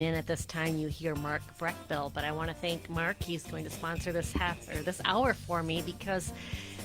In at this time, you hear Mark Breckbill, but I want to thank Mark. He's going to sponsor this hour for me because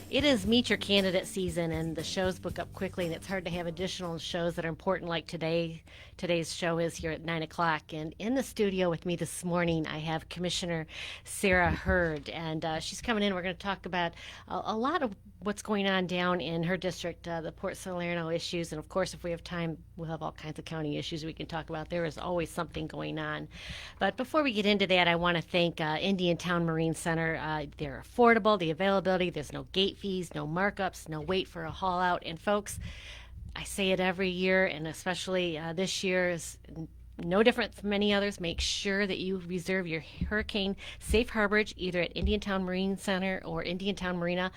it is Meet Your Candidate season, and the shows book up quickly, and it's hard to have additional shows that are important like today. Today's show is here at 9 o'clock, and in the studio with me this morning, I have Commissioner Sarah Hurd, and she's coming in. We're going to talk about a lot of what's going on down in her district, the Port Salerno issues, and of course, if we have time, we'll have all kinds of county issues we can talk about. There is always something going on. But before we get into that, I want to thank Indiantown Marine Center. They're affordable, the availability, there's no gate fees, no markups, no wait for a haul out. And folks, I say it every year, and especially this year is no different from many others. Make sure that you reserve your hurricane safe harborage either at Indiantown Marine Center or Indiantown Marina.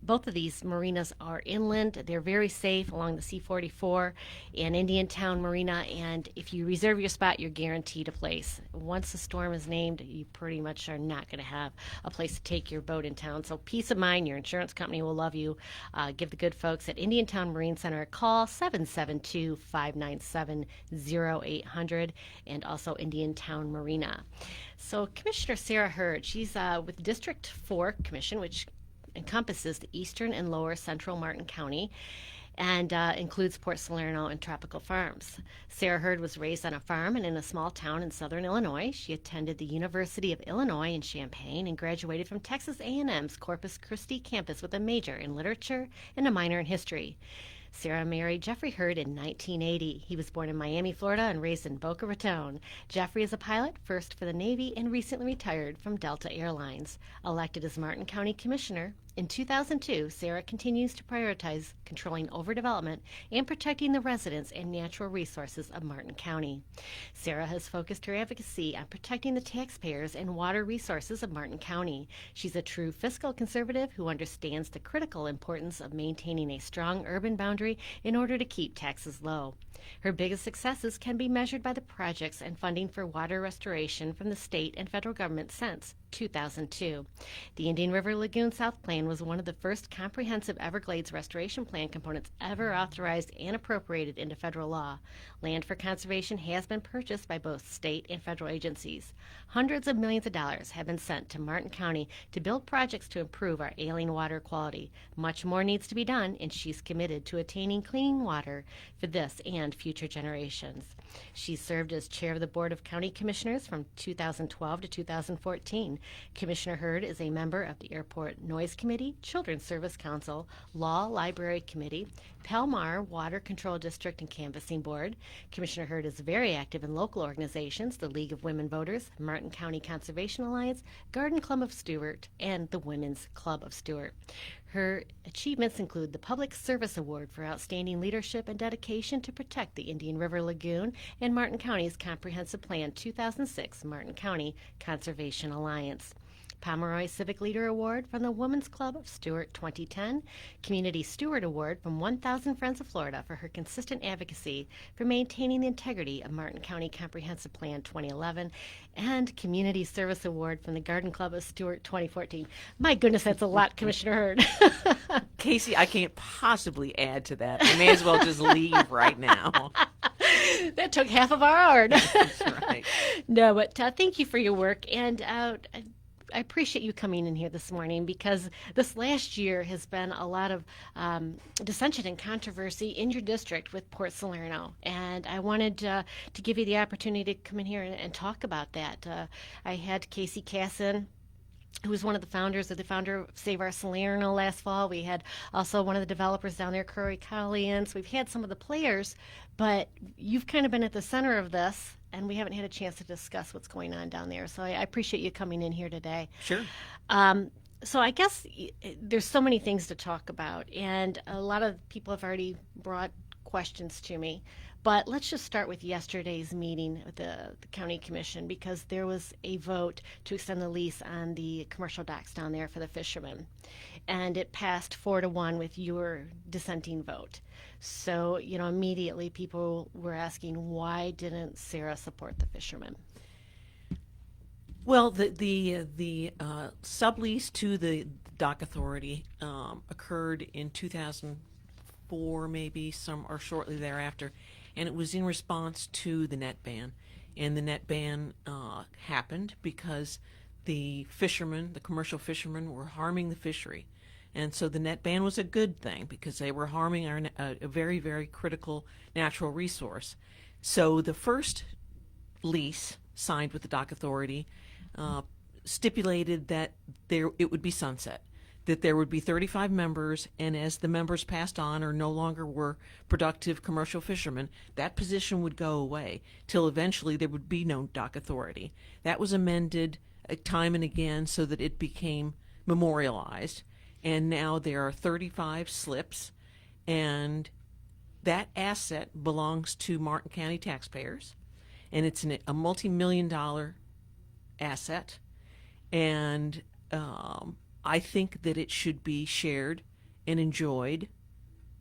Both of these marinas are inland. They're very safe along the C-44 and Indiantown Marina. And if you reserve your spot, you're guaranteed a place. Once the storm is named, you pretty much are not going to have a place to take your boat in town. So peace of mind, your insurance company will love you. Give the good folks at Indiantown Marine Center a call, 772-597-0800. And also Indiantown Marina. So Commissioner Sarah Hurd, she's with District 4 Commission, which encompasses the eastern and lower central Martin County and includes Port Salerno and Tropical Farms. Sarah Hurd was raised on a farm and in a small town in southern Illinois. She attended the University of Illinois in Champaign and graduated from Texas A&M's Corpus Christi campus with a major in literature and a minor in history. Sarah married Jeffrey Hurd in 1980. He was born in Miami, Florida, and raised in Boca Raton. Jeffrey is a pilot, first for the Navy, and recently retired from Delta Airlines. Elected as Martin County Commissioner, in 2002, Sarah continues to prioritize controlling overdevelopment and protecting the residents and natural resources of Martin County. Sarah has focused her advocacy on protecting the taxpayers and water resources of Martin County. She's a true fiscal conservative who understands the critical importance of maintaining a strong urban boundary in order to keep taxes low. Her biggest successes can be measured by the projects and funding for water restoration from the state and federal government since 2002. The Indian River Lagoon South Plan was one of the first comprehensive Everglades restoration plan components ever authorized and appropriated into federal law. Land for conservation has been purchased by both state and federal agencies. Hundreds of millions of dollars have been sent to Martin County to build projects to improve our ailing water quality. Much more needs to be done, and she's committed to attaining clean water for this and future generations. She served as chair of the Board of County Commissioners from 2012 to 2014. Commissioner Hurd is a member of the Airport Noise Committee, Children's Service Council, Law Library Committee, Palmar Water Control District and Canvassing Board. Commissioner Hurd is very active in local organizations, the League of Women Voters, Martin County Conservation Alliance, Garden Club of Stuart, and the Women's Club of Stuart. Her achievements include the Public Service Award for outstanding leadership and dedication to protect the Indian River Lagoon and Martin County's Comprehensive Plan 2006 Martin County Conservation Alliance. Pomeroy Civic Leader Award from the Women's Club of Stuart 2010, Community Steward Award from 1,000 Friends of Florida for her consistent advocacy for maintaining the integrity of Martin County Comprehensive Plan 2011, and Community Service Award from the Garden Club of Stuart 2014. My goodness, that's a lot, Commissioner Hurd. Casey, I can't possibly add to that. I may as well just leave right now. That took half of our hour. That's right. No, but thank you for your work, and I appreciate you coming in here this morning because this last year has been a lot of dissension and controversy in your district with Port Salerno, and I wanted to give you the opportunity to come in here and talk about that. I had Casey Casson, who was one of the founders of Save Our Salerno last fall. We had also one of the developers down there, Curry Collians. We've had some of the players, but you've kind of been at the center of this, and we haven't had a chance to discuss what's going on down there. So I appreciate you coming in here today. Sure. So I guess there's so many things to talk about, and a lot of people have already brought questions to me. But let's just start with yesterday's meeting with the county commission, because there was a vote to extend the lease on the commercial docks down there for the fishermen. And it passed 4-1 with your dissenting vote. So, immediately people were asking, why didn't Sarah support the fishermen? Well, the sublease to the dock authority occurred in 2004, maybe some or shortly thereafter, and it was in response to the net ban. and the net ban happened because the fishermen, the commercial fishermen, were harming the fishery. And so the net ban was a good thing because they were harming a very, very critical natural resource. So the first lease signed with the dock authority stipulated that it would be sunset, that there would be 35 members, and as the members passed on or no longer were productive commercial fishermen, that position would go away till eventually there would be no dock authority. That was amended time and again so that it became memorialized, and now there are 35 slips, and that asset belongs to Martin County taxpayers, and it's a multi-million-dollar asset, and I think that it should be shared and enjoyed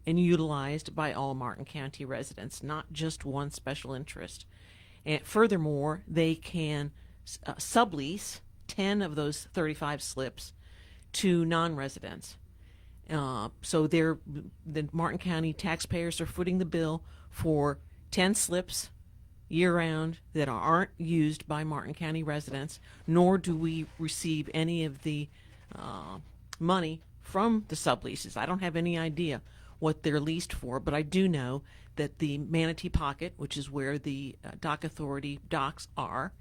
and utilized by all Martin County residents, not just one special interest. And furthermore, they can sublease 10 of those 35 slips to non-residents. So the Martin County taxpayers are footing the bill for 10 slips year-round that aren't used by Martin County residents, nor do we receive any of the money from the subleases. I don't have any idea what they're leased for, but I do know that the Manatee Pocket, which is where the dock authority docks are,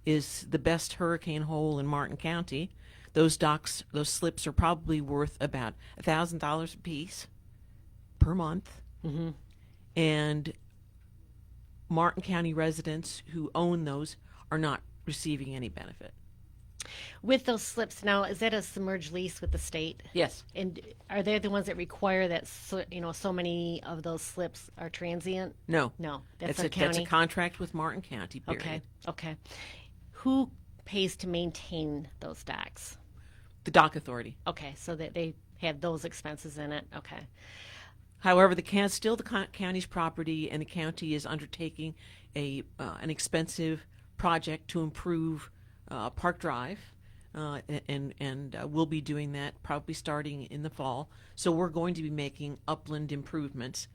is the best hurricane hole in Martin County. Those slips are probably worth about $1,000 a piece per month. Mm-hmm. And Martin County residents who own those are not receiving any benefit. With those slips now, is that a submerged lease with the state? Yes. And are they the ones that require that so many of those slips are transient? No. No, that's That's a county. that's a contract with Martin County, period. Okay. Okay. Who pays to maintain those docks? The dock authority. Okay, so that they have those expenses in it. Okay. However, still the county's property, and the county is undertaking an expensive project to improve Park Drive, and we'll be doing that probably starting in the fall. So we're going to be making upland improvements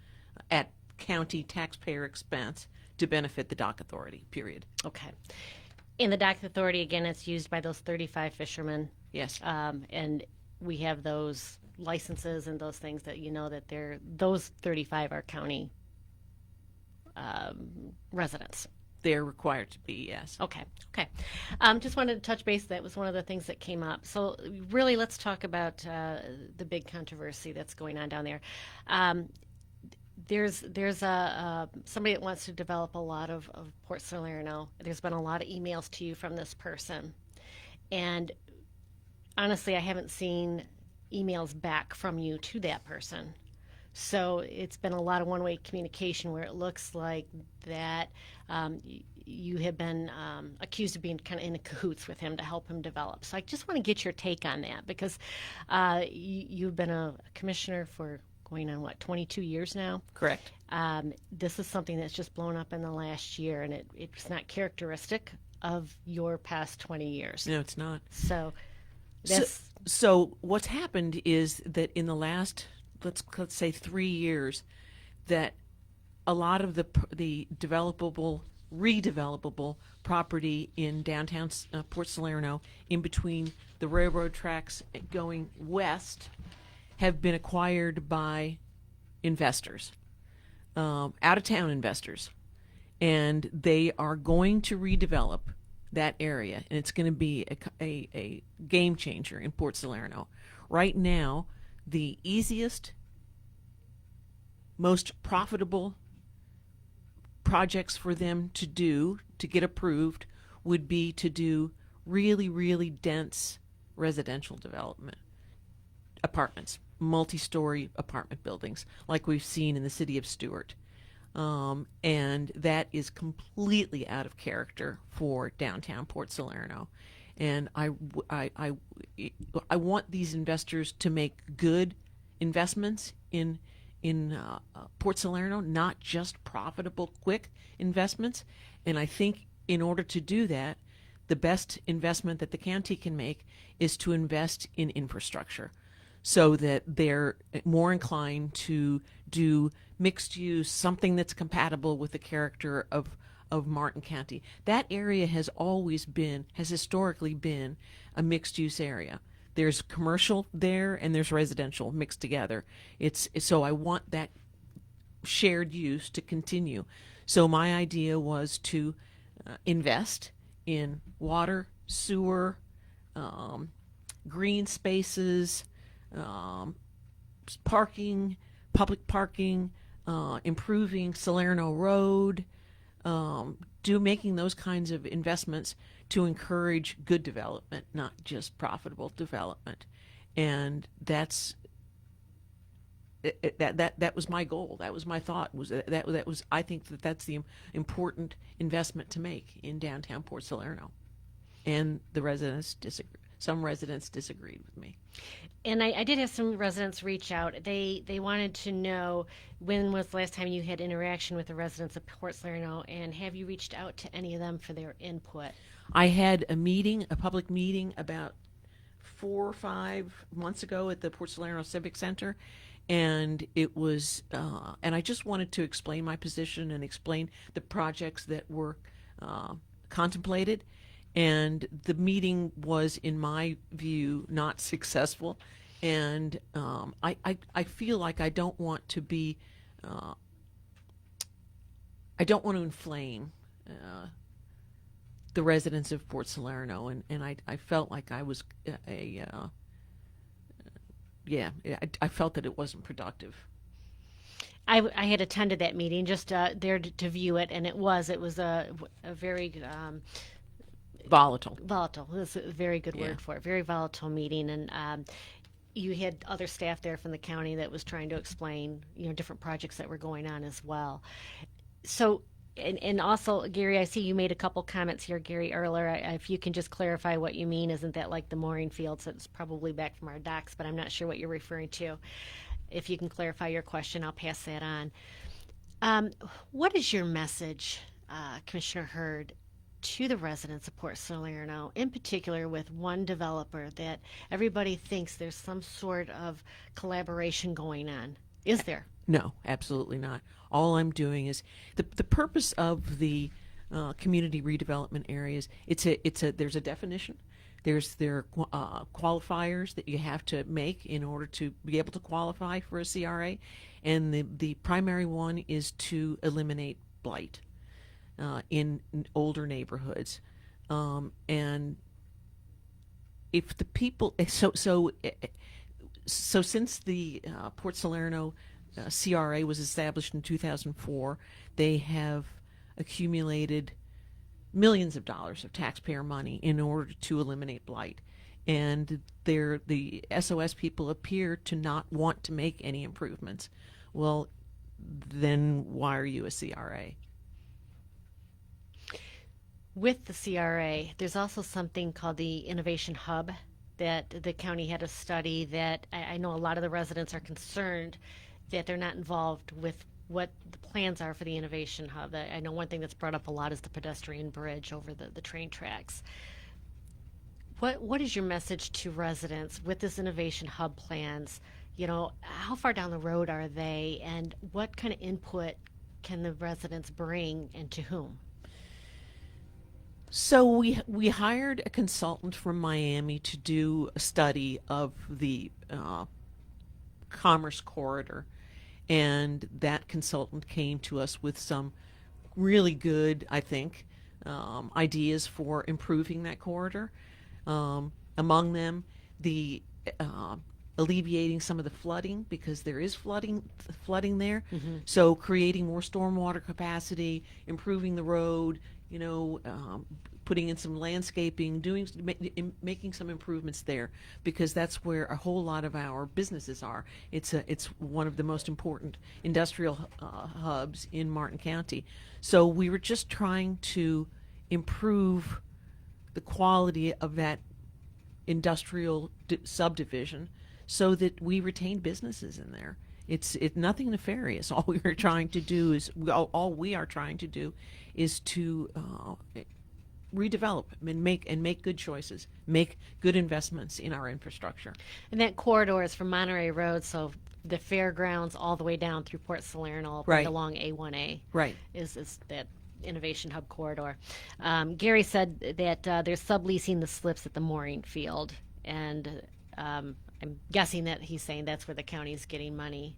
at county taxpayer expense to benefit the dock authority, period. Okay. In the dock authority, again, it's used by those 35 fishermen. Yes. And we have those licenses and those things that that those 35 are county residents. They're required to be, yes. Okay. Just wanted to touch base. That was one of the things that came up. So really, let's talk about the big controversy that's going on down there. There's somebody that wants to develop a lot of Port Salerno. There's been a lot of emails to you from this person, and honestly, I haven't seen emails back from you to that person. So it's been a lot of one-way communication where it looks like that you have been accused of being kind of in cahoots with him to help him develop. So I just want to get your take on that because you've been a commissioner for going on, 22 years now? Correct. This is something that's just blown up in the last year, and it's not characteristic of your past 20 years. No, it's not. So So what's happened is that in the last, let's say 3 years, that a lot of the redevelopable property in downtown Port Salerno, in between the railroad tracks going west, have been acquired by investors, out-of-town investors, and they are going to redevelop that area, and it's going to be a game changer in Port Salerno. Right now, the easiest, most profitable projects for them to do, to get approved, would be to do really, really dense residential development, apartments, multi-story apartment buildings, like we've seen in the city of Stuart. And that is completely out of character for downtown Port Salerno. And I want these investors to make good investments in Port Salerno, not just profitable, quick investments. And I think in order to do that, the best investment that the county can make is to invest in infrastructure, so that they're more inclined to do mixed use, something that's compatible with the character of of Martin County. That area has historically been a mixed use area. There's commercial there and there's residential mixed together. So I want that shared use to continue. So my idea was to invest in water, sewer, green spaces, um, parking, public parking, improving Salerno Road, making those kinds of investments to encourage good development, not just profitable development. And that was my goal. That was my thought. That was I think that's the important investment to make in downtown Port Salerno. And the residents disagree. Some residents disagreed with me. And I did have some residents reach out. They wanted to know when was the last time you had interaction with the residents of Port Salerno, and have you reached out to any of them for their input? I had a public meeting about 4 or 5 months ago at the Port Salerno Civic Center, and and I just wanted to explain my position and explain the projects that were contemplated. And the meeting was, in my view, not successful. And I feel like I don't want to inflame the residents of Port Salerno, and I felt like I was I felt that it wasn't productive. I had attended that meeting just there to view it, and it was a very Volatile. volatile. That's a very good Yeah. word for it. Very volatile meeting, and you had other staff there from the county that was trying to explain, different projects that were going on as well. So, and also, Gary, I see you made a couple comments here, Gary Erler. If you can just clarify what you mean, isn't that like the mooring fields? It's probably back from our docks, but I'm not sure what you're referring to. If you can clarify your question, I'll pass that on. What is your message, Commissioner Hurd, to the residents of Port Salerno, in particular with one developer that everybody thinks there's some sort of collaboration going on? Is there? No, absolutely not. All I'm doing is the purpose of the community redevelopment areas. There's a definition. There are qualifiers that you have to make in order to be able to qualify for a CRA, and the primary one is to eliminate blight in older neighborhoods, and if the people so since the Port Salerno CRA was established in 2004, they have accumulated millions of dollars of taxpayer money in order to eliminate blight. And the SOS people appear to not want to make any improvements. Well, then why are you a CRA? With the CRA, there's also something called the Innovation Hub that the county had a study that I know a lot of the residents are concerned that they're not involved with what the plans are for the Innovation Hub. I know one thing that's brought up a lot is the pedestrian bridge over the train tracks. What is your message to residents with this Innovation Hub plans? How far down the road are they, and what kind of input can the residents bring, and to whom? So we hired a consultant from Miami to do a study of the Commerce Corridor, and that consultant came to us with some really good, I think, ideas for improving that corridor. Among them, the alleviating some of the flooding, because there is flooding there. Mm-hmm. So creating more stormwater capacity, improving the road, putting in some landscaping, making some improvements there, because that's where a whole lot of our businesses are. It's one of the most important industrial hubs in Martin County. So we were just trying to improve the quality of that industrial subdivision so that we retain businesses in there. It's nothing nefarious. All we are trying to do is to redevelop and make good choices, make good investments in our infrastructure. And that corridor is from Monterey Road, so the fairgrounds all the way down through Port Salerno, Right. along A1A. Right. Is that Innovation Hub corridor. Gary said that they're subleasing the slips at the mooring field, and I'm guessing that he's saying that's where the county's getting money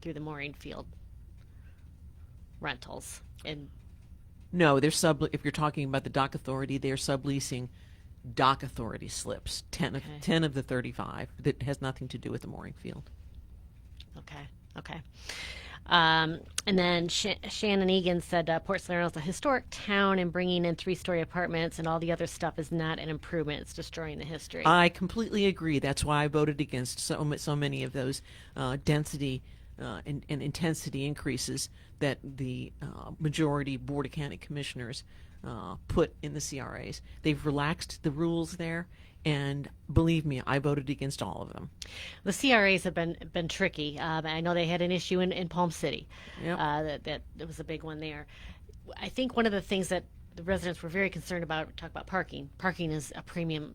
through the mooring field rentals. And No, they're if you're talking about the dock authority, they're subleasing dock authority slips, 10 of, Okay. 10 of the 35 that has nothing to do with the mooring field. okay, okay. And then Shannon Egan said Port Salerno is a historic town, and bringing in three-story apartments and all the other stuff is not an improvement. It's destroying the history. I completely agree. That's why I voted against so many of those density and intensity increases that the majority Board of County Commissioners put in the CRAs. They've relaxed the rules there, and believe me, I voted against all of them. The CRAs have been tricky. I know they had an issue in Palm City. Yep. That was a big one there. I think one of the things that the residents were very concerned about, talk about parking. Parking is a premium,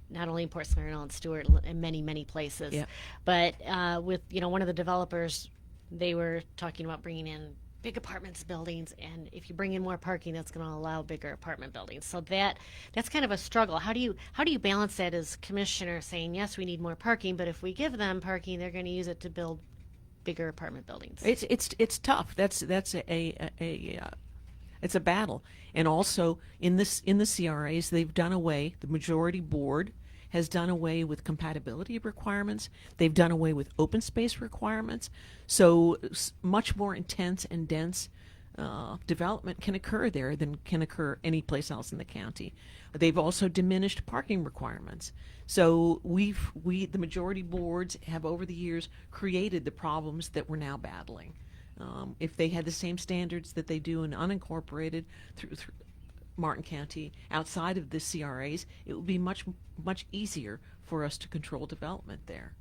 not only in Port Salerno and Stewart, in many places. Yep. But with one of the developers, they were talking about bringing in big apartments buildings, and if you bring in more parking, that's going to allow bigger apartment buildings. So that's kind of a struggle. How do you balance that as commissioner, saying yes, we need more parking, but if we give them parking, they're going to use it to build bigger apartment buildings? It's tough. That's it's a battle. And also in the CRAs, they've done away. The majority board has done away with compatibility requirements. They've done away with open space requirements. So much more intense and dense development can occur there than can occur any place else in the county. They've also diminished parking requirements. So the majority boards have over the years created the problems that we're now battling. If they had the same standards that they do in unincorporated through Martin County outside of the CRAs, it would be much easier for us to control development there.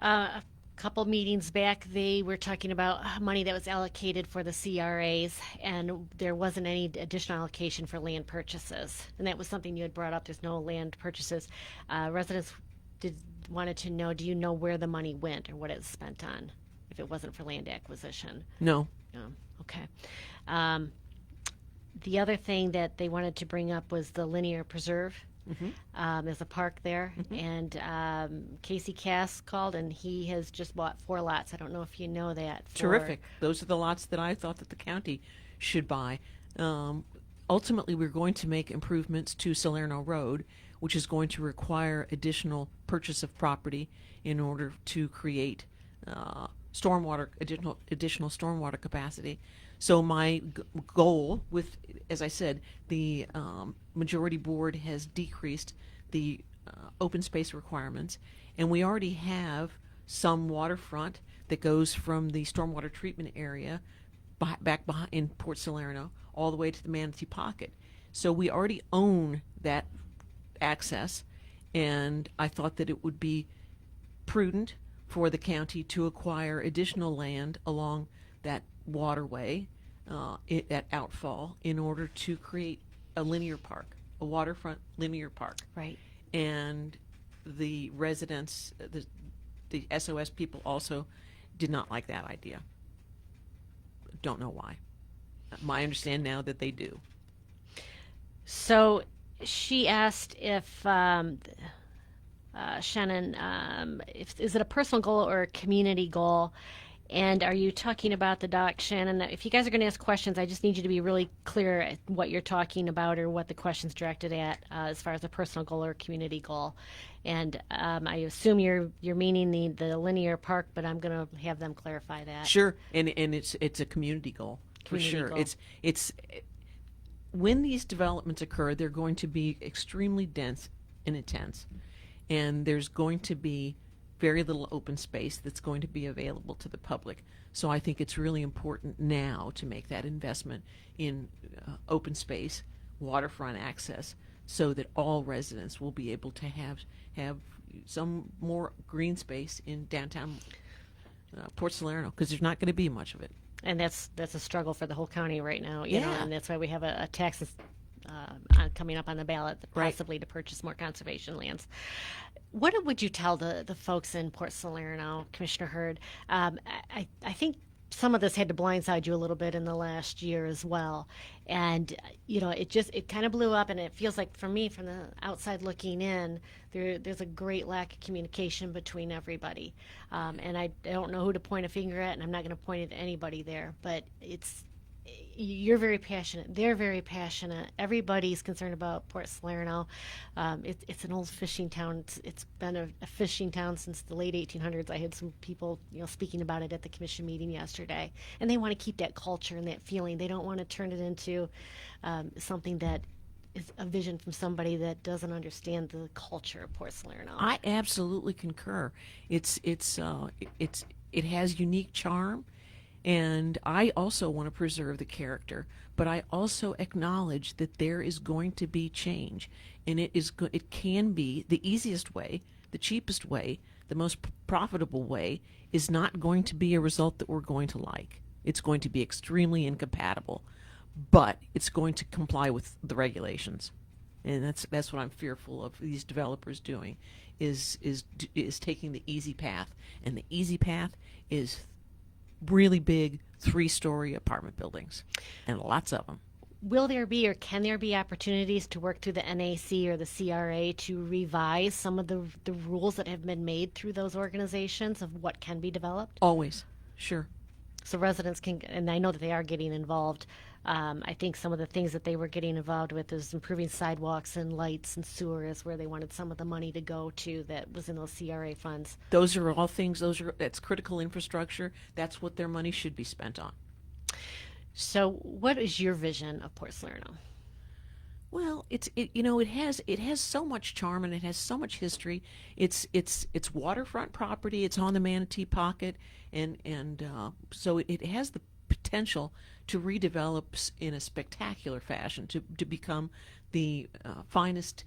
A couple meetings back, they were talking about money that was allocated for the CRAs, and there wasn't any additional allocation for land purchases. And that was something you had brought up. There's no land purchases. Residents wanted to know, do you know where the money went or what it was spent on if it wasn't for land acquisition? No. Okay. The other thing that they wanted to bring up was the linear preserve. There's a park there, and Casey Cass called, and he has just bought 4 lots. I don't know if you know that. Terrific. Those are the lots that I thought that the county should buy. Ultimately, we're going to make improvements to Salerno Road, which is going to require additional purchase of property in order to create additional stormwater capacity. So my goal with, as I said, the majority board has decreased the open space requirements, and we already have some waterfront that goes from the stormwater treatment area back behind in Port Salerno all the way to the Manatee Pocket. So we already own that access, and I thought that it would be prudent for the county to acquire additional land along that waterway, that outfall, in order to create a linear park, a waterfront linear park. Right. And the residents, the SOS people also did not like that idea. Don't know why. I understand now that they do. So she asked if Shannon, is it a personal goal or a community goal? And are you talking about the dock, Shannon? If you guys are going to ask questions, I just need you to be really clear at what you're talking about or what the question's directed at, as far as a personal goal or a community goal. And I assume you're meaning the linear park, but I'm going to have them clarify that. Sure, and it's a community goal for sure. Goal. It's when these developments occur, they're going to be extremely dense and intense, and there's going to be very little open space that's going to be available to the public. So I think it's really important now to make that investment in open space, waterfront access, so that all residents will be able to have some more green space in downtown Port Salerno, because there's not going to be much of it. And that's a struggle for the whole county right now, you know, Yeah. and that's why we have a tax coming up on the ballot, possibly to purchase more conservation lands. What would you tell the folks in Port Salerno, Commissioner Hurd? I think some of this had to blindside you a little bit in the last year as well. And, it kind of blew up, and it feels like, for me, from the outside looking in, there's a great lack of communication between everybody. And I don't know who to point a finger at, and I'm not going to point it at anybody there, but you're very passionate. They're very passionate. Everybody's concerned about Port Salerno. It's an old fishing town. It's been a fishing town since the late 1800s. I had some people, speaking about it at the commission meeting yesterday, and they want to keep that culture and that feeling. They don't want to turn it into something that is a vision from somebody that doesn't understand the culture of Port Salerno. I absolutely concur. It has unique charm, and I also want to preserve the character, but I also acknowledge that there is going to be change, and it can be the easiest way, the cheapest way, the most profitable way is not going to be a result that we're going to like. It's going to be extremely incompatible, but it's going to comply with the regulations. And that's what I'm fearful of these developers doing, is taking the easy path, and the easy path is really big 3-story apartment buildings, and lots of them. Will there be, or can there be, opportunities to work through the NAC or the CRA to revise some of the rules that have been made through those organizations of what can be developed? Always, sure. So residents can, and I know that they are getting involved. I think some of the things that they were getting involved with is improving sidewalks and lights and sewers, where they wanted some of the money to go to that was in those CRA funds. Those are all things. That's critical infrastructure. That's what their money should be spent on. So, what is your vision of Port Salerno? Well, it has so much charm, and it has so much history. It's waterfront property. It's on the Manatee Pocket, and so it has the potential to redevelop in a spectacular fashion to become the finest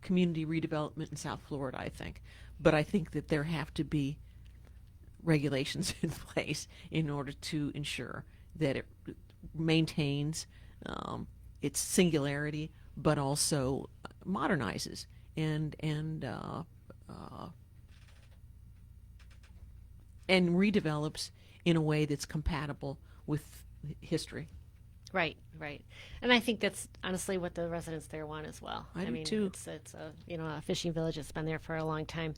community redevelopment in South Florida, I think. But I think that there have to be regulations in place in order to ensure that it maintains its singularity, but also modernizes and redevelops in a way that's compatible with history. Right, right, and I think that's honestly what the residents there want as well. I do mean, too. It's a fishing village that's been there for a long time.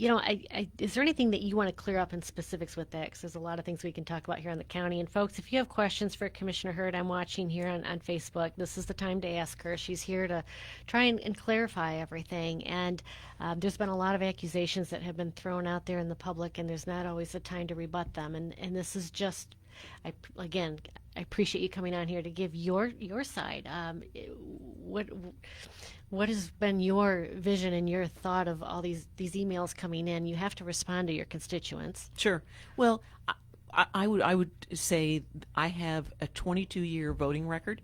Is there anything that you want to clear up in specifics with that? Because there's a lot of things we can talk about here in the county. And folks, if you have questions for Commissioner Hurd, I'm watching here on Facebook. This is the time to ask her. She's here to try and clarify everything. And there's been a lot of accusations that have been thrown out there in the public, and there's not always a time to rebut them. And this is just, I appreciate you coming on here to give your side. What has been your vision and your thought of all these emails coming in? You have to respond to your constituents. Sure. Well, I would say I have a 22-year voting record,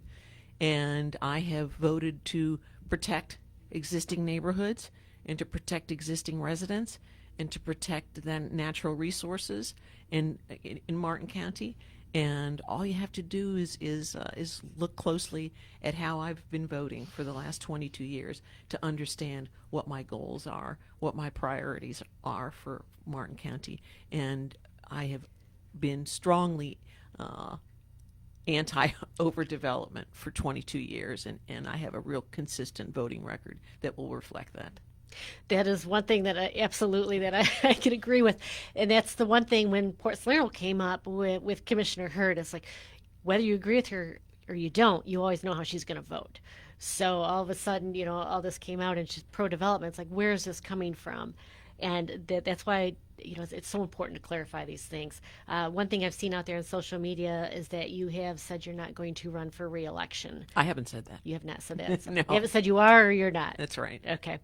and I have voted to protect existing neighborhoods and to protect existing residents and to protect the natural resources in Martin County. And all you have to do is look closely at how I've been voting for the last 22 years to understand what my goals are, what my priorities are for Martin County. And I have been strongly anti-overdevelopment for 22 years, and I have a real consistent voting record that will reflect that. That is one thing that I can agree with, and that's the one thing when Port Salerno came up with Commissioner Hurd. It's like, whether you agree with her or you don't, you always know how she's going to vote. So all of a sudden, all this came out, and she's pro-development. It's like, where is this coming from? And that's why it's so important to clarify these things. One thing I've seen out there on social media is that you have said you're not going to run for re-election. I haven't said that. You have not said that. No. You haven't said you are or you're not. That's right. Okay.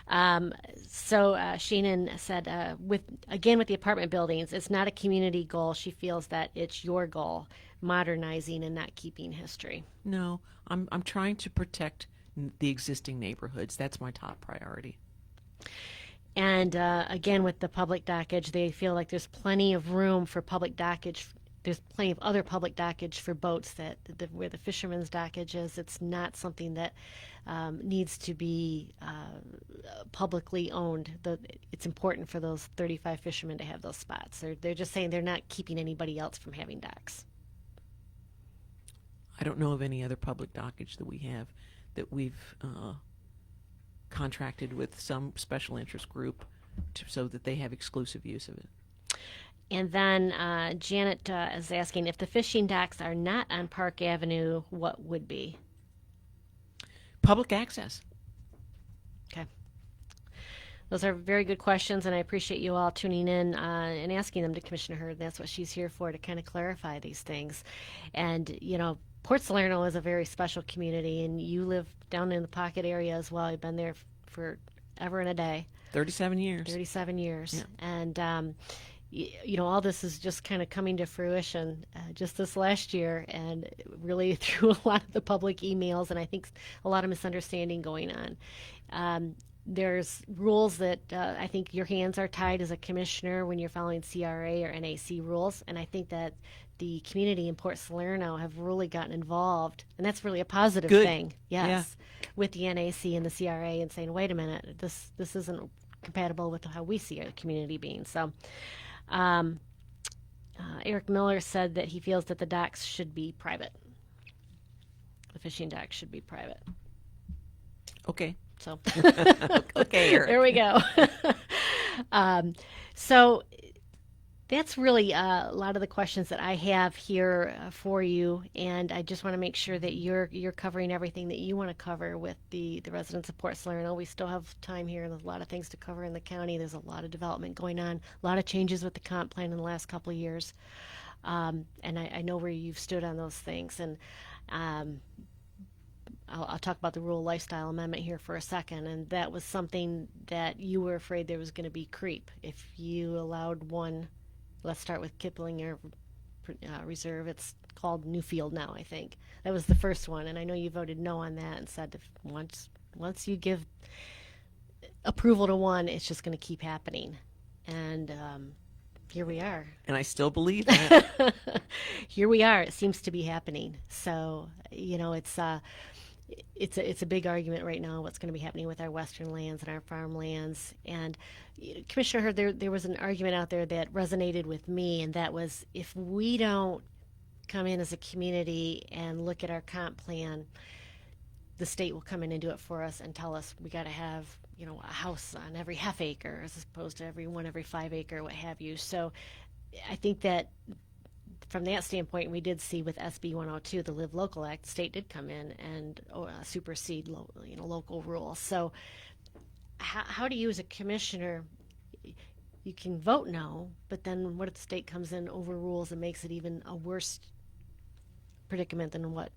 So Sheenan said, with the apartment buildings, it's not a community goal. She feels that it's your goal, modernizing and not keeping history. No, I'm trying to protect the existing neighborhoods. That's my top priority. And again, with the public dockage, they feel like there's plenty of room for public dockage there's plenty of other public dockage for boats where the fishermen's dockage is. It's not something that needs to be publicly owned. It's important for those 35 fishermen to have those spots. They're just saying they're not keeping anybody else from having docks. I don't know of any other public dockage that we have that we've contracted with some special interest group so that they have exclusive use of it. And then Janet is asking if the fishing docks are not on Park Avenue, what would be? Public access. Okay. Those are very good questions, and I appreciate you all tuning in and asking them to Commissioner Hurd. That's what she's here for, to kind of clarify these things. And, Port Salerno is a very special community, and you live down in the Pocket area as well. You've been there for ever and a day. 37 years. 37 years. Yeah. And, all this is just kind of coming to fruition just this last year, and really through a lot of the public emails, and I think a lot of misunderstanding going on. There's rules that I think your hands are tied as a commissioner when you're following CRA or NAC rules, and I think that the community in Port Salerno have really gotten involved, and that's really a positive Good. thing. Yes, with the NAC and the CRA, and saying, wait a minute, this isn't compatible with how we see our community being. So, Eric Miller said that he feels that the docks should be private. The fishing docks should be private. Okay. So, Okay, Eric. there we go. So that's really a lot of the questions that I have here for you, and I just want to make sure that you're covering everything that you want to cover with the residents of Port Salerno. We still have time here, and there's a lot of things to cover in the county. There's a lot of development going on, a lot of changes with the comp plan in the last couple of years, and I know where you've stood on those things. And I'll talk about the rural lifestyle amendment here for a second, and that was something that you were afraid there was going to be creep if you allowed one. Let's start with Kiplinger Reserve. It's called Newfield now, I think. That was the first one, and I know you voted no on that and said if once you give approval to one, it's just going to keep happening. And here we are. And I still believe that. Here we are. It seems to be happening. So, it's a big argument right now what's going to be happening with our western lands and our farmlands. And Commissioner Hurd, there was an argument out there that resonated with me, and that was if we don't come in as a community and look at our comp plan, the state will come in and do it for us and tell us we got to have a house on every half acre as opposed to every 5 acre, what have you. So I think that from that standpoint, we did see with SB 102, the Live Local Act, the state did come in and supersede local rules. So how do you as a commissioner, you can vote no, but then what if the state comes in, overrules, and makes it even a worse predicament than what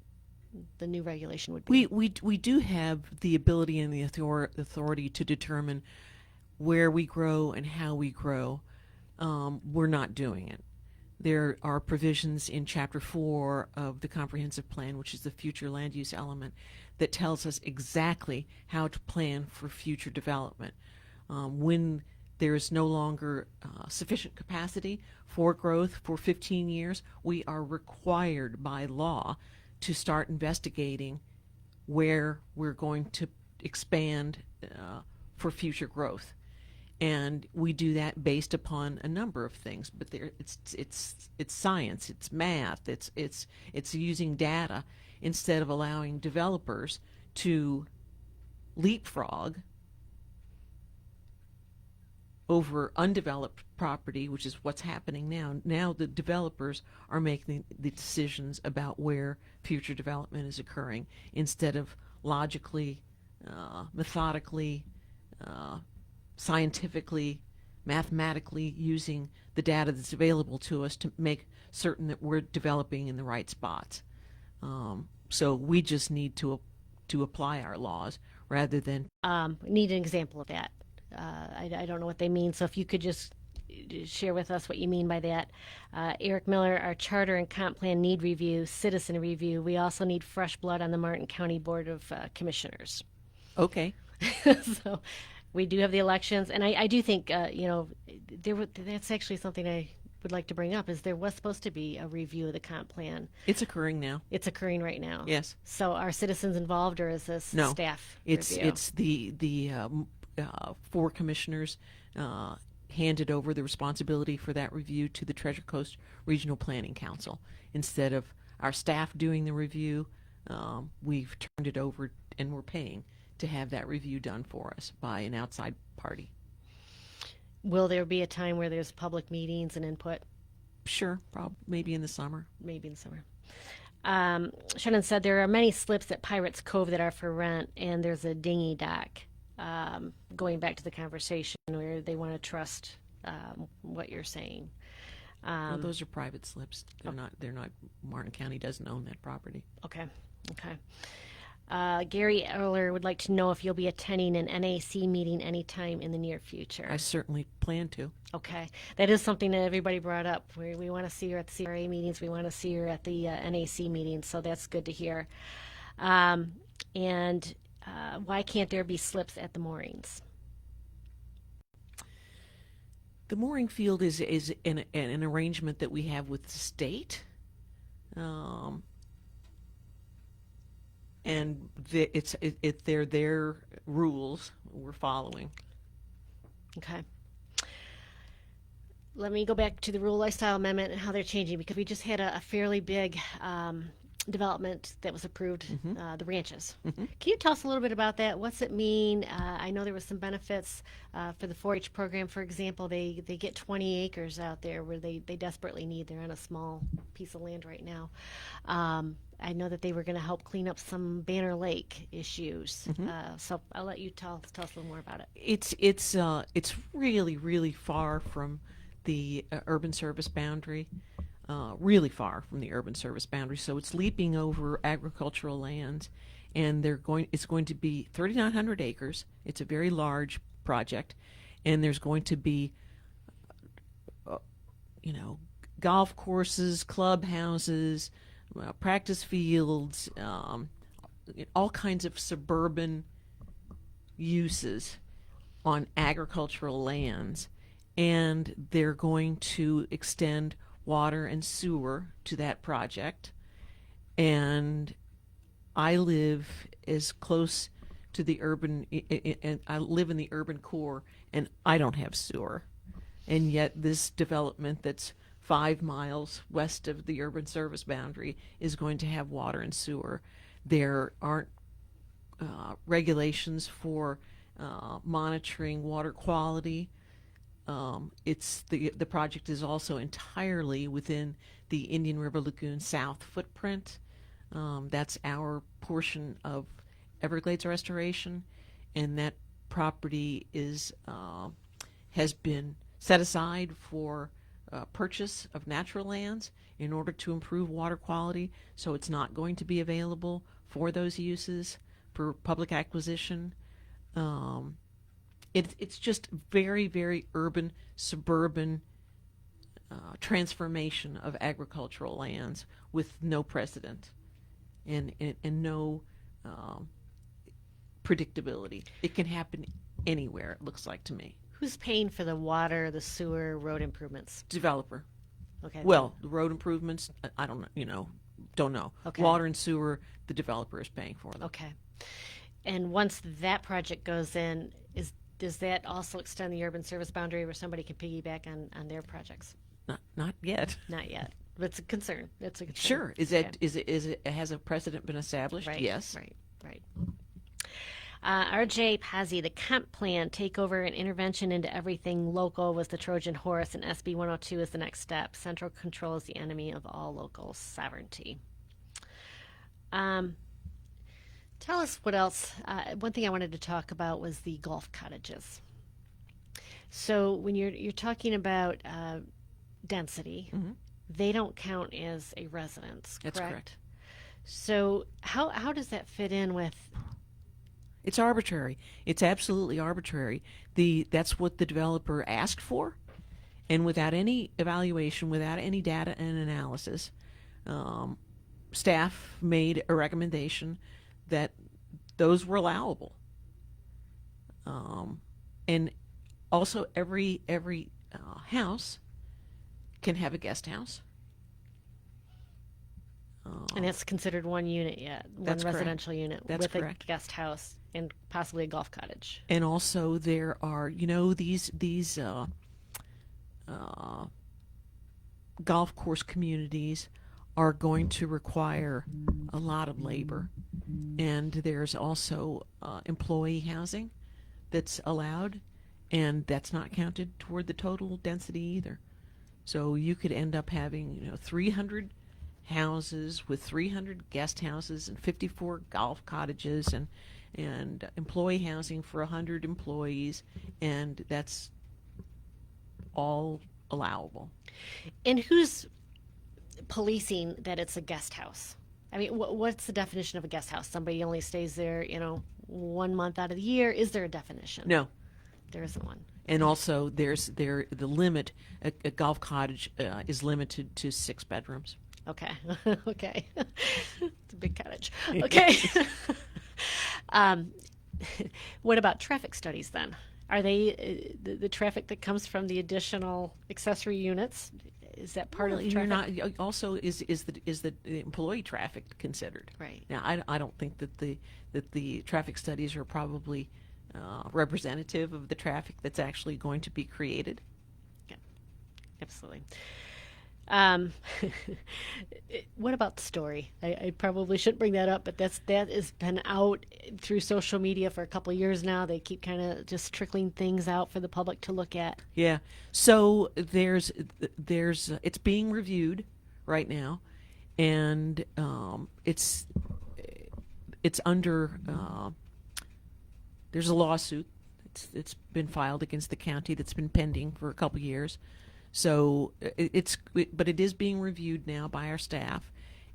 the new regulation would be? We do have the ability and the authority to determine where we grow and how we grow. We're not doing it. There are provisions in Chapter 4 of the Comprehensive Plan, which is the future land use element, that tells us exactly how to plan for future development. When there is no longer sufficient capacity for growth for 15 years, we are required by law to start investigating where we're going to expand for future growth. And we do that based upon a number of things, but it's science, it's math, it's using data instead of allowing developers to leapfrog over undeveloped property, which is what's happening now. Now the developers are making the decisions about where future development is occurring instead of logically, methodically, scientifically, mathematically using the data that's available to us to make certain that we're developing in the right spots. So we just need to apply our laws rather than... Need an example of that. I don't know what they mean, so if you could just share with us what you mean by that. Eric Miller, our charter and comp plan need review, citizen review. We also need fresh blood on the Martin County Board of Commissioners. Okay. So we do have the elections, and I do think, that's actually something I would like to bring up is there was supposed to be a review of the comp plan. It's occurring now. It's occurring right now. Yes. So are citizens involved, or is this No. staff It's review? it's the four commissioners handed over the responsibility for that review to the Treasure Coast Regional Planning Council. Instead of our staff doing the review, we've turned it over and we're paying to have that review done for us by an outside party. Will there be a time where there's public meetings and input? Sure, maybe in the summer. Maybe in the summer. Shannon said there are many slips at Pirates Cove that are for rent, and there's a dinghy dock. Going back to the conversation where they want to trust what you're saying. Well, those are private slips. They're not. Martin County doesn't own that property. Okay. Gary Eller would like to know if you'll be attending an NAC meeting anytime in the near future. I certainly plan to. Okay. That is something that everybody brought up. We want to see her at the CRA meetings. We want to see her at the NAC meetings. So that's good to hear. And why can't there be slips at the moorings? The mooring field is an arrangement that we have with the state. And they're their rules we're following. Okay. Let me go back to the rural lifestyle amendment and how they're changing, because we just had a fairly big development that was approved, the ranches. Can you tell us a little bit about that? What's it mean? I know there was some benefits for the 4-H program, for example. They get 20 acres out there where they desperately need. They're on a small piece of land right now. I know that they were going to help clean up some Banner Lake issues. So I'll let you tell us a little more about it. It's really far from the urban service boundary. Really far from the urban service boundary, so it's leaping over agricultural lands, and it's going to be 3,900 acres. It's a very large project, and there's going to be golf courses, clubhouses, practice fields, all kinds of suburban uses on agricultural lands, and they're going to extend water and sewer to that project. And I live as close to the urban, and I live in the urban core, and I don't have sewer. And yet this development that's 5 miles west of the urban service boundary is going to have water and sewer. There aren't regulations for monitoring water quality. It's the project is also entirely within the Indian River Lagoon South footprint. That's our portion of Everglades restoration, and that property has been set aside for purchase of natural lands in order to improve water quality. So it's not going to be available for those uses for public acquisition. It's just very urban, suburban transformation of agricultural lands with no precedent and no predictability. It can happen anywhere, it looks like to me. Who's paying for the water, the sewer, road improvements? Developer. Okay. Well, the road improvements, I don't know, don't know. Okay. Water and sewer, the developer is paying for them. Okay. And once that project goes in, does that also extend the urban service boundary where somebody can piggyback on their projects? Not yet. Not yet. But it's a concern. It's a concern. Sure. Is it has a precedent been established? Right. Yes. Right. RJ Pazzi, the Kemp plan, takeover and intervention into everything local was the Trojan horse, and SB 102 is the next step. Central control is the enemy of all local sovereignty. Tell us what else. One thing I wanted to talk about was the golf cottages. So when you're talking about density, they don't count as a residence, correct? That's correct. So how does that fit in with? It's arbitrary. It's absolutely arbitrary. That's what the developer asked for, and without any evaluation, without any data and analysis, staff made a recommendation that those were allowable. And also every house can have a guest house. And it's considered one unit yet, one That's correct. residential unit That's with correct. a guest house and possibly a golf cottage. And also there are, these golf course communities are going to require a lot of labor, and there's also employee housing that's allowed, and that's not counted toward the total density either. So you could end up having 300 houses with 300 guest houses and 54 golf cottages and employee housing for 100 employees, and that's all allowable. And who's policing that it's a guest house? I mean, what's the definition of a guest house? Somebody only stays there, 1 month out of the year. Is there a definition? No. There isn't one. And also, the limit. A golf cottage is limited to 6 bedrooms. Okay. Okay. It's a big cottage. Okay. What about traffic studies then? Are they the traffic that comes from the additional accessory units? Is that part of the You're traffic? not. Also, is the employee traffic considered? Right. Now, I don't think that the traffic studies are probably representative of the traffic that's actually going to be created. Yeah, absolutely. What about the story? I probably shouldn't bring that up, but that has been out through social media for a couple of years now. They keep kind of just trickling things out for the public to look at. Yeah. So there's it's being reviewed right now, and it's under there's a lawsuit. It's been filed against the county that's been pending for a couple of years. So but it is being reviewed now by our staff,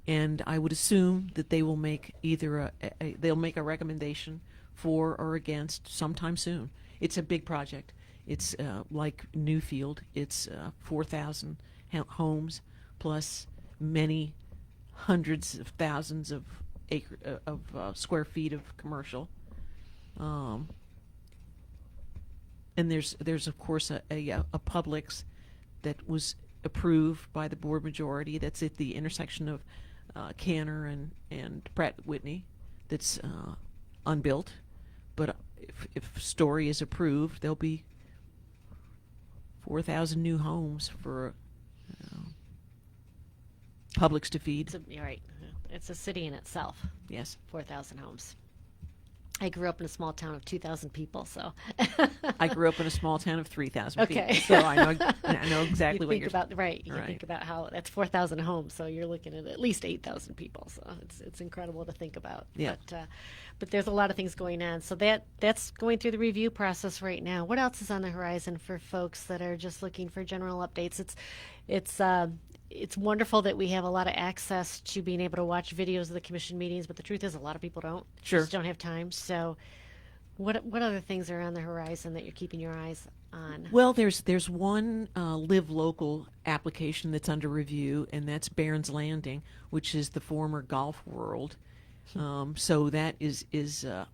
and I would assume that they will make either they'll make a recommendation for or against sometime soon. It's a big project. It's like Newfield. It's 4,000 homes plus many hundreds of thousands of square feet of commercial. And there's of course a Publix that was approved by the board majority. That's at the intersection of Canner and Pratt Whitney. That's unbuilt, but if Story is approved, there'll be 4,000 new homes for Publix to feed. You're right. It's a city in itself. Yes. 4,000 homes. I grew up in a small town of 2,000 people, so. I grew up in a small town of 3,000 Okay. people, so I know exactly what you you're think about. Right. You Right. think about how that's 4,000 homes, so you're looking at least 8,000 people. So it's incredible to think about. Yeah. But there's a lot of things going on. So that's going through the review process right now. What else is on the horizon for folks that are just looking for general updates? It's wonderful that we have a lot of access to being able to watch videos of the commission meetings, but the truth is a lot of people don't. Sure. Just don't have time. So what other things are on the horizon that you're keeping your eyes on? Well, there's one Live Local application that's under review, and that's Barron's Landing, which is the former Golf World. So that is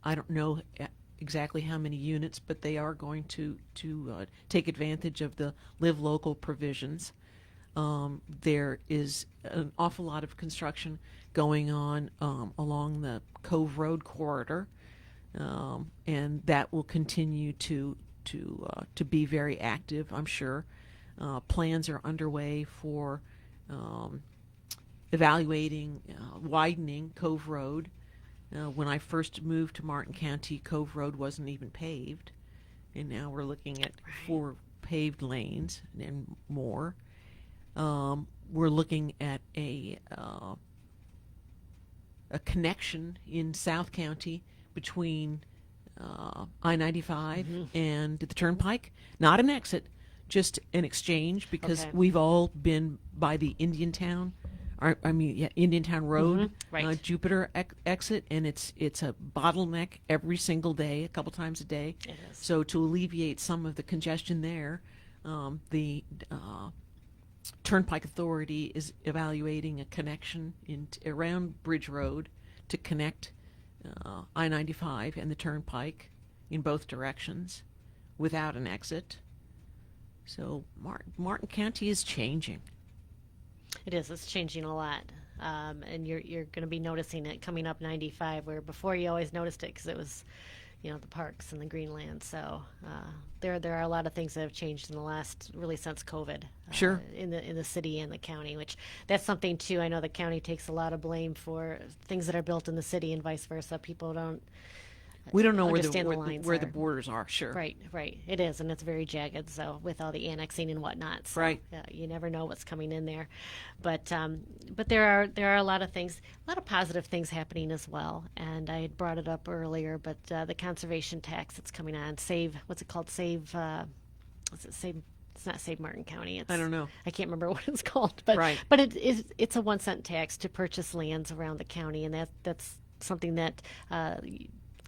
I don't know exactly how many units, but they are going to take advantage of the Live Local provisions. There is an awful lot of construction going on along the Cove Road corridor, and that will continue to be very active, I'm sure. Plans are underway for evaluating widening Cove Road. When I first moved to Martin County, Cove Road wasn't even paved, and now we're looking at 4 paved lanes and more. We're looking at a connection in South County between I-95 and the Turnpike. Not an exit, just an exchange, because Okay. we've all been by the Indiantown Road, Right. Jupiter exit, and it's a bottleneck every single day, a couple times a day. It is. So to alleviate some of the congestion there, the Turnpike Authority is evaluating a connection around Bridge Road to connect I-95 and the Turnpike in both directions without an exit. So Martin County is changing. It is. It's changing a lot. And you're going to be noticing it coming up 95, where before you always noticed it because it was, the parks and the greenland. So there are a lot of things that have changed in the last, really, since COVID. Sure. In the city and the county, which that's something too. I know the county takes a lot of blame for things that are built in the city and vice versa. People don't We don't know understand the where lines the are. borders are. Sure. Right. It is, and it's very jagged. So with all the annexing and whatnot, so, Right. you never know what's coming in there. But there are a lot of things, a lot of positive things happening as well. And I had brought it up earlier, but the conservation tax that's coming on, save, what's it called? Save, what's it? Save. It's not Save Martin County. I don't know. I can't remember what it's called, but Right. but it's a 1 cent tax to purchase lands around the county, and that's something that.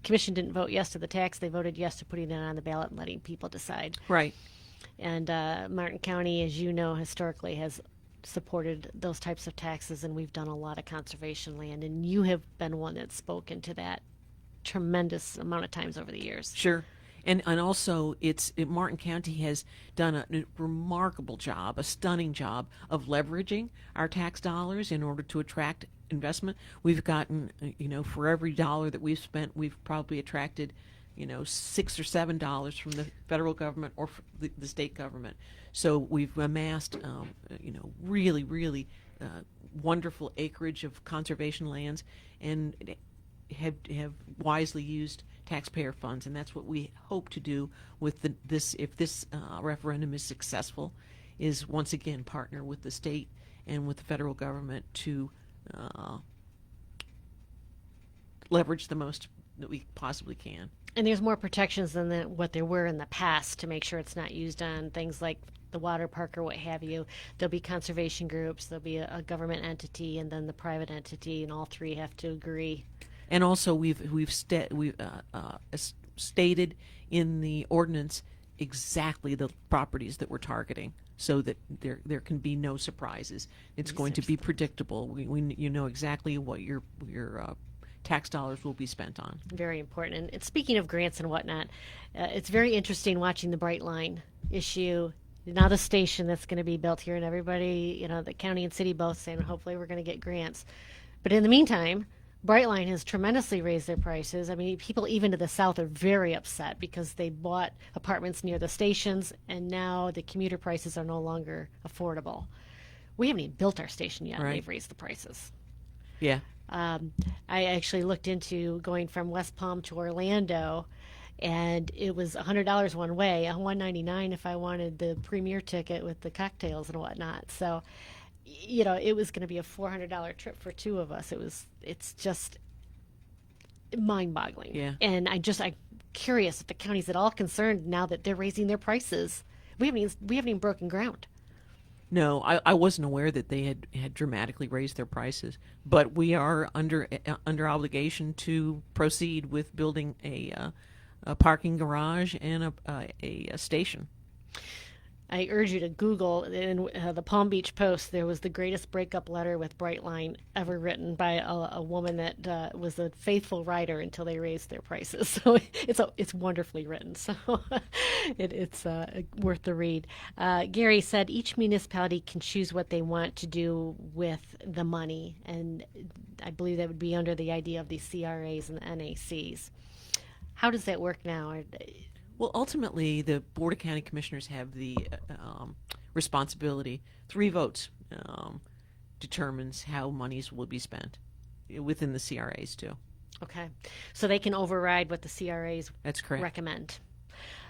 Commission didn't vote yes to the tax. They voted yes to putting it on the ballot and letting people decide. Right. And Martin County, as you know, historically has supported those types of taxes, and we've done a lot of conservation land. And you have been one that's spoken to that tremendous amount of times over the years. Sure. And also, Martin County has done a remarkable job, a stunning job of leveraging our tax dollars in order to attract investment. We've gotten, for every dollar that we've spent, we've probably attracted, $6 or $7 from the federal government or the state government. So we've amassed, really, really wonderful acreage of conservation lands, and have wisely used taxpayer funds, and that's what we hope to do with this. If this referendum is successful, is once again partner with the state and with the federal government to leverage the most that we possibly can. And there's more protections than what there were in the past to make sure it's not used on things like the water park or what have you. There'll be conservation groups, there'll be a government entity, and then the private entity, and all three have to agree. And also, we've stated in the ordinance exactly the properties that we're targeting, so that there can be no surprises. It's going to be predictable. We you know exactly what your tax dollars will be spent on. Very important. And speaking of grants and whatnot, it's very interesting watching the Bright Line issue. Now the station that's going to be built here, and everybody, the county and city both saying hopefully we're going to get grants. But in the meantime, Brightline has tremendously raised their prices. I mean, people even to the south are very upset because they bought apartments near the stations, and now the commuter prices are no longer affordable. We haven't even built our station yet, and Right. they've raised the prices. Yeah. I actually looked into going from West Palm to Orlando, and it was $100 one way, $199 if I wanted the premier ticket with the cocktails and whatnot. So, it was going to be a $400 trip for two of us. It's just mind-boggling. Yeah. And I'm curious if the county's at all concerned now that they're raising their prices. We haven't even broken ground. No, I wasn't aware that they had dramatically raised their prices, but we are under obligation to proceed with building a parking garage and a station. I urge you to Google in the Palm Beach Post. There was the greatest breakup letter with Brightline ever written by a woman that was a faithful rider until they raised their prices. So it's wonderfully written. So it's worth the read. Gary said each municipality can choose what they want to do with the money, and I believe that would be under the idea of the CRAs and the NACs. How does that work now? Well, ultimately, the Board of County Commissioners have the responsibility. 3 votes determines how monies will be spent within the CRAs, too. Okay. So they can override what the CRAs That's correct. recommend.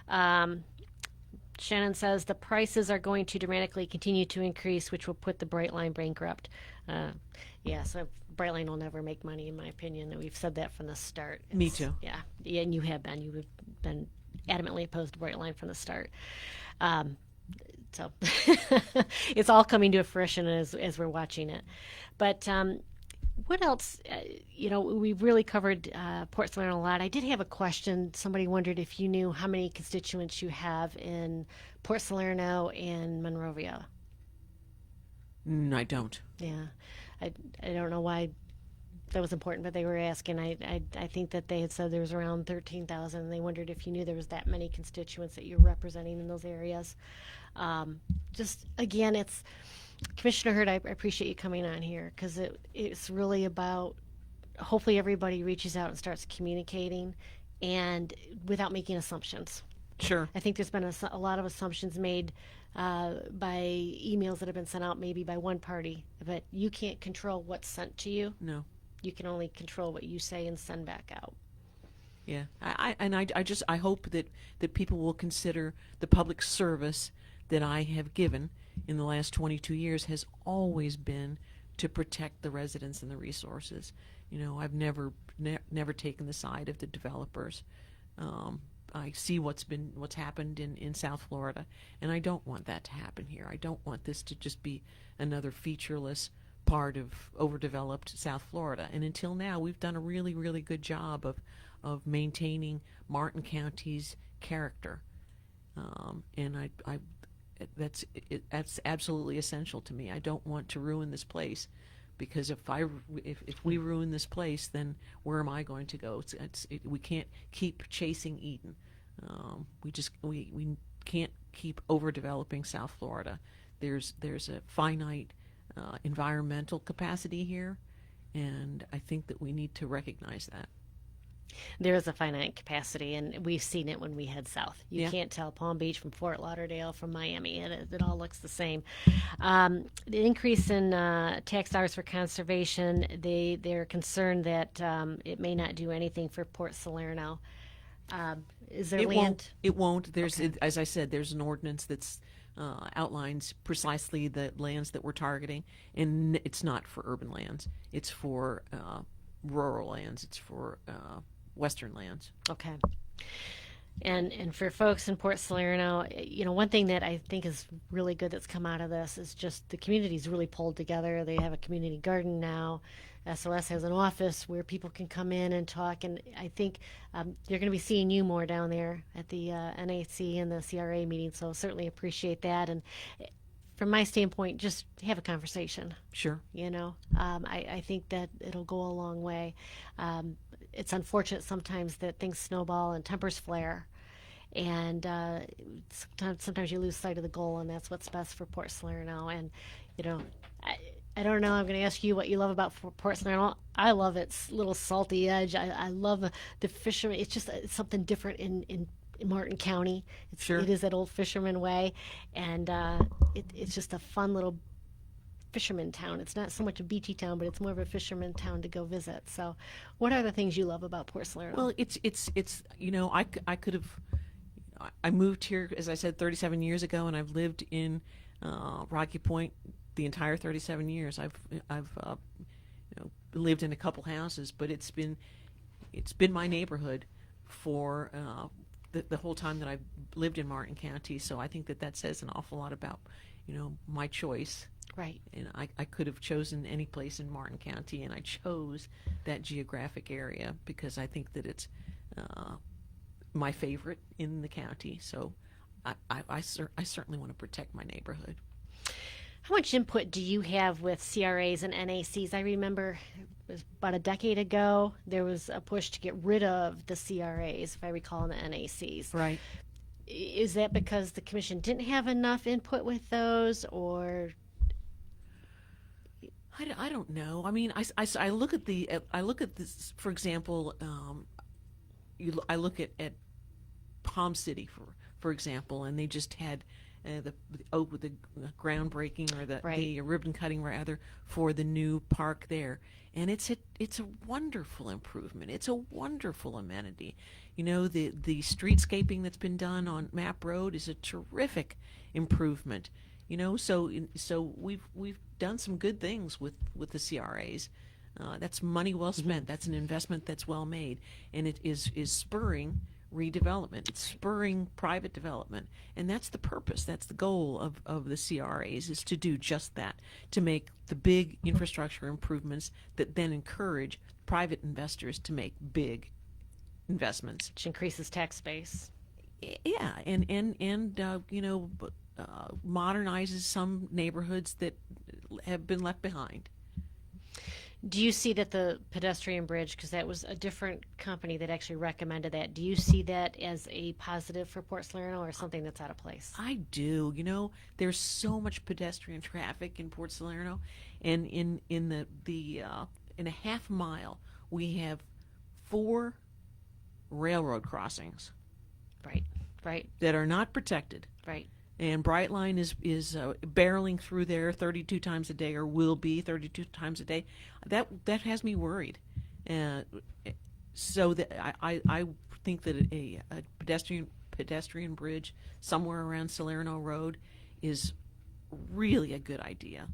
Shannon says the prices are going to dramatically continue to increase, which will put the Brightline bankrupt. So Brightline will never make money, in my opinion. We've said that from the start. Me too. Yeah, and you have been. You've been adamantly opposed to Brightline from the start. So it's all coming to fruition as we're watching it. But what else? We've really covered Port Salerno a lot. I did have a question. Somebody wondered if you knew how many constituents you have in Port Salerno and Monrovia. I don't. Yeah, I don't know why that was important, but they were asking. I think that they had said there was around 13,000, and they wondered if you knew there was that many constituents that you're representing in those areas. Just again, it's Commissioner Hurd. I appreciate you coming on here because it's really about hopefully everybody reaches out and starts communicating, and without making assumptions. Sure. I think there's been a lot of assumptions made by emails that have been sent out, maybe by one party, but you can't control what's sent to you. No. You can only control what you say and send back out. Yeah. I hope that people will consider the public service that I have given in the last 22 years has always been to protect the residents and the resources. I've never taken the side of the developers. I see what's happened in South Florida, and I don't want that to happen here. I don't want this to just be another featureless part of overdeveloped South Florida. And until now, we've done a really, really good job of maintaining Martin County's character. And that's absolutely essential to me. I don't want to ruin this place, because if we ruin this place, then where am I going to go? We can't keep chasing Eden. We can't keep overdeveloping South Florida. There's a finite environmental capacity here, and I think that we need to recognize that. There is a finite capacity, and we've seen it when we head south. You can't tell Palm Beach from Fort Lauderdale from Miami. It all looks the same. The increase in tax dollars for conservation, they're concerned that it may not do anything for Port Salerno. Is there land? It won't. As I said, there's an ordinance that's outlines precisely the lands that we're targeting, and it's not for urban lands. It's for rural lands. It's for western lands. Okay. And for folks in Port Salerno, one thing that I think is really good that's come out of this is just the community's really pulled together. They have a community garden now. SOS has an office where people can come in and talk, and I think you're going to be seeing you more down there at the NAC and the CRA meeting, so certainly appreciate that. And from my standpoint, just have a conversation. Sure. I think that it'll go a long way. It's unfortunate sometimes that things snowball and tempers flare, and sometimes you lose sight of the goal, and that's what's best for Port Salerno. And I don't know. I'm going to ask you what you love about Port Salerno. I love its little salty edge. I love the fishermen. It's something different in Martin County. Sure. It is that old fisherman way, and it's just a fun little fisherman town. It's not so much a beachy town, but it's more of a fisherman town to go visit. So, what are the things you love about Port Salerno? Well, I could have. I moved here, as I said, 37 years ago, and I've lived in Rocky Point the entire 37 years. I've lived in a couple houses, but it's been my neighborhood for the whole time that I've lived in Martin County. So I think that says an awful lot about my choice. Right. And I could have chosen any place in Martin County, and I chose that geographic area because I think that it's my favorite in the county. So I certainly want to protect my neighborhood. How much input do you have with CRAs and NACs? I remember it was about a decade ago, there was a push to get rid of the CRAs, if I recall, and the NACs. Right. Is that because the commission didn't have enough input with those, or? I don't know. I mean, I look at this, for example, I look at Palm City, for example, and they just had the groundbreaking or the ribbon cutting rather for the new park there, and it's a wonderful improvement. It's a wonderful amenity. The streetscaping that's been done on Map Road is a terrific improvement. So we've done some good things with the CRAs. That's money well spent. That's an investment that's well made, and it is spurring redevelopment. It's spurring private development, and that's the purpose. That's the goal of the CRAs, is to do just that, to make the big infrastructure improvements that then encourage private investors to make big investments, which increases tax base. Yeah, and modernizes some neighborhoods that have been left behind. Do you see that the pedestrian bridge, because that was a different company that actually recommended that, do you see that as a positive for Port Salerno or something that's out of place? I do. There's so much pedestrian traffic in Port Salerno, and in a half mile we have 4 railroad crossings Right, right, that are not protected. right. And Brightline is barreling through there 32 times a day, or will be 32 times a day. That has me worried. Uh, so that I think that a pedestrian bridge somewhere around Salerno Road is really a good idea.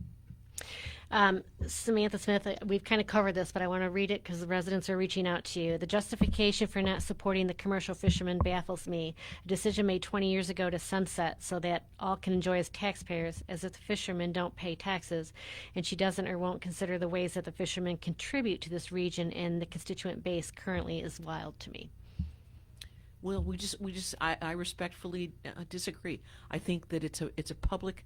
Samantha Smith, we've kind of covered this, but I want to read it because the residents are reaching out to you. The justification for not supporting the commercial fishermen baffles me. A decision made 20 years ago to sunset so that all can enjoy as taxpayers, as if the fishermen don't pay taxes, and she doesn't or won't consider the ways that the fishermen contribute to this region and the constituent base currently is wild to me. Well, I respectfully disagree. I think that it's a public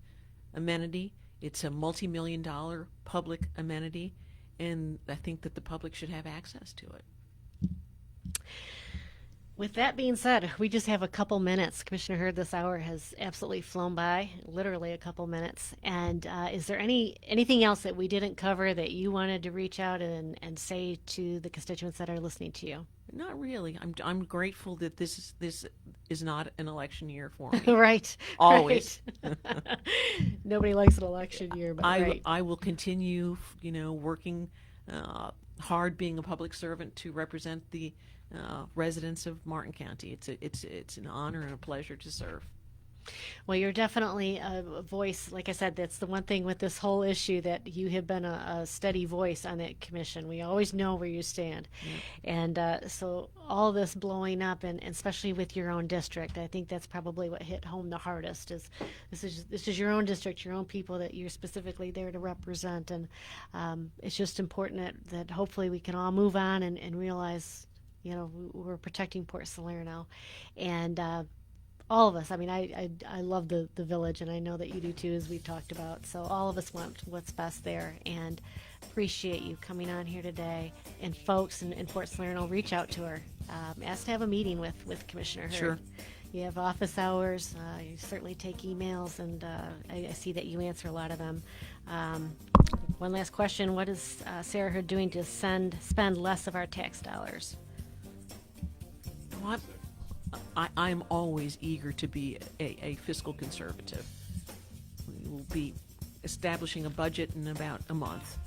amenity. It's a multi-million-dollar public amenity, and I think that the public should have access to it. With that being said, we just have a couple minutes. Commissioner Hurd, this hour has absolutely flown by, literally a couple minutes. And is there anything else that we didn't cover that you wanted to reach out and say to the constituents that are listening to you? Not really. I'm grateful that this is not an election year for me. Right. Always. Right. Nobody likes an election year, but right. I will continue, working hard, being a public servant to represent the residents of Martin County. It's an honor and a pleasure to serve. Well, you're definitely a voice. Like I said, that's the one thing with this whole issue, that you have been a steady voice on that commission. We always know where you stand. Yeah. And so all this blowing up, and especially with your own district, I think that's probably what hit home the hardest. Is this is your own district, your own people that you're specifically there to represent, and it's just important that hopefully we can all move on and realize, we're protecting Port Salerno, and all of us. I mean, I love the village, and I know that you do too, as we've talked about. So all of us want what's best there, and appreciate you coming on here today. And folks in Port Salerno, reach out to her. Ask to have a meeting with Commissioner Hurd. Sure. You have office hours. You certainly take emails, and I see that you answer a lot of them. One last question: what is Sarah Hurd doing to spend less of our tax dollars? What? I'm always eager to be a fiscal conservative. We will be establishing a budget in about a month.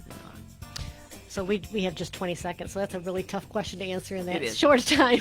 So we have just 20 seconds, so that's a really tough question to answer in that It is. short time.